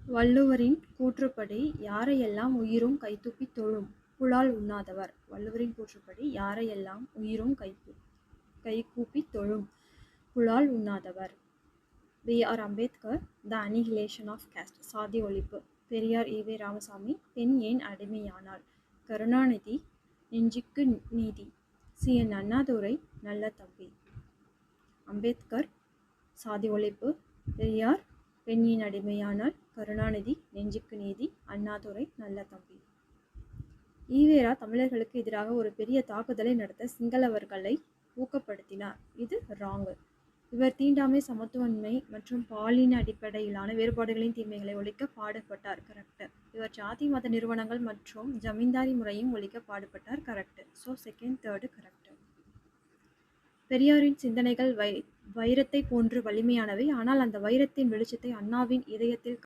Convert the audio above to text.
வள்ளுவரின் கூற்றுப்படி யாரையெல்லாம் உயிரும் கைதுப்பித் தொழும் புலால் உண்ணாதவர். வள்ளுவரின் கூற்றுப்படி யாரையெல்லாம் உயிரும் கைகூப்பித் தொழும் புலால் உண்ணாதவர். P. R. Ambedkar, the annihilation of caste, சாதி ஒழிப்பு. பெரியார் ஈ. வே. ராமசாமி, பெண் ஏன் அடிமையானாள். கருணாநிதி, நெஞ்சுக்கு நீதி. சி. என். அண்ணாதுரை, நல்ல தம்பி. அம்பேத்கர், சாதி ஒழிப்பு. பெரியார், பெண் ஏன் அடிமையானாள். கருணாநிதி, நெஞ்சுக்கு நீதி. அண்ணாதுரை, நல்ல தம்பி. ஈவேரா தமிழர்களுக்கு எதிராக ஒரு பெரிய தாக்குதலை நடத்த சிங்களவர்களை ஊக்கப்படுத்தினார். இது ராங்கு. இவர் தீண்டாமை, சமத்துவமின்மை மற்றும் பாலின அடிப்படையிலான வேறுபாடுகளின் தீமைகளை ஒழிக்க பாடுபட்டார். கரெக்ட். இவர் ஜாதி மத நிறுவனங்கள் மற்றும் ஜமீன்தாரி முறையும் ஒழிக்க பாடுபட்டார். Correct. So second, third correct. பெரியாரின் சிந்தனைகள் வைரத்தை போன்று வலிமையானவை. ஆனால் அந்த வைரத்தின் வெளிச்சத்தை அண்ணாவின் இதயத்தில்